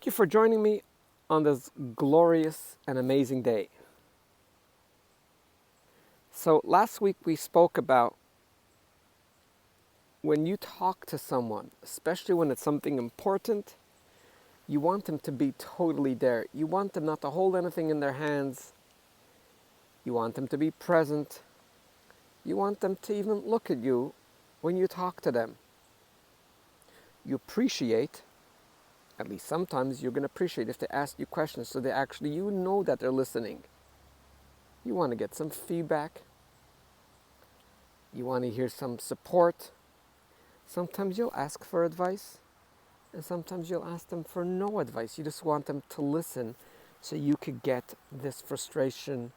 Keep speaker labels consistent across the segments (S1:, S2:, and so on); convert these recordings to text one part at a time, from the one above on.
S1: Thank you for joining me on this glorious and amazing day. So last week we spoke about when you talk to someone, especially when it's something important, you want them to be totally there. You want them not to hold anything in their hands. You want them to be present. You want them to even look at you when you talk to them. You appreciate, at least sometimes you're going to appreciate if they ask you questions so you know that they're listening. You want to get some feedback. You want to hear some support. Sometimes you'll ask for advice, and sometimes you'll ask them for no advice. You just want them to listen so you could get this frustration,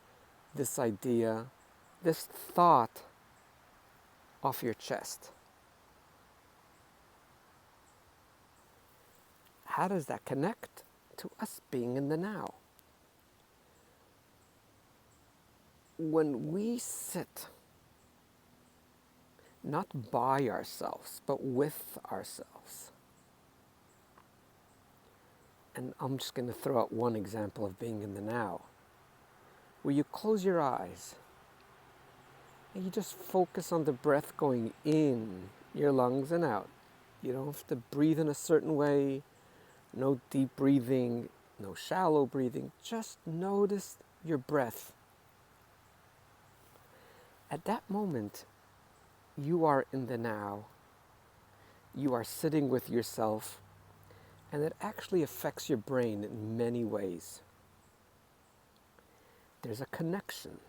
S1: this idea, this thought off your chest. How does that connect to us being in the now? When we sit, not by ourselves, but with ourselves. And I'm just going to throw out one example of being in the now, where you close your eyes and you just focus on the breath going in your lungs and out. You don't have to breathe in a certain way, no deep breathing, no shallow breathing. Just notice your breath. At that moment, you are in the now. You are sitting with yourself, and it actually affects your brain in many ways. There's a connection.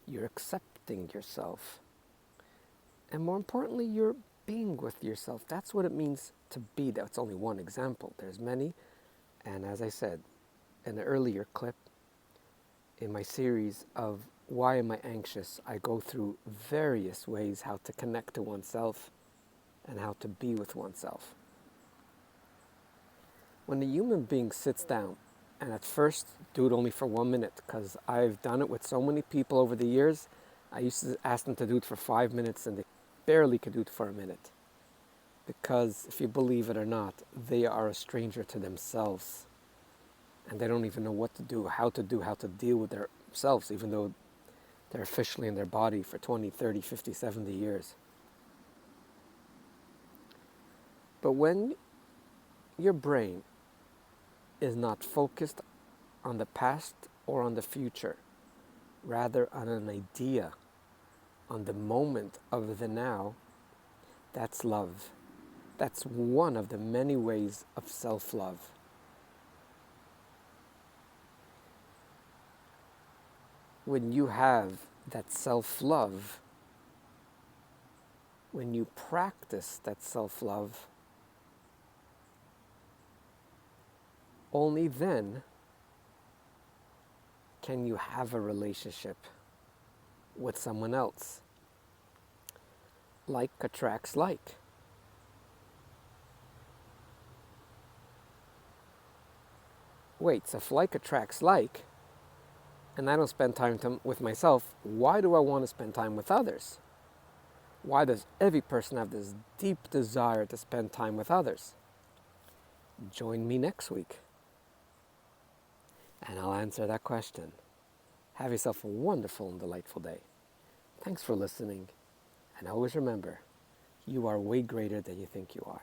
S1: You're accepting yourself. And more importantly, you're being with yourself. That's what it means to be. That's only one example. There's many. And as I said in an earlier clip in my series of Why Am I Anxious, I go through various ways how to connect to oneself and how to be with oneself. When a human being sits down, and at first do it only for 1 minute, because I've done it with so many people over the years, I used to ask them to do it for 5 minutes and they barely could do it for a minute. Because if you believe it or not, they are a stranger to themselves. And they don't even know what to do, how to deal with themselves, even though they're officially in their body for 20, 30, 50, 70 years. But when your brain is not focused on the past or on the future, rather on an idea, on the moment of the now, that's love. That's one of the many ways of self-love. When you have that self-love, when you practice that self-love, only then can you have a relationship with someone else. Like attracts like. Wait, so if like attracts like, and I don't spend time with myself, why do I want to spend time with others? Why does every person have this deep desire to spend time with others? Join me next week, and I'll answer that question. Have yourself a wonderful and delightful day. Thanks for listening, and always remember, you are way greater than you think you are.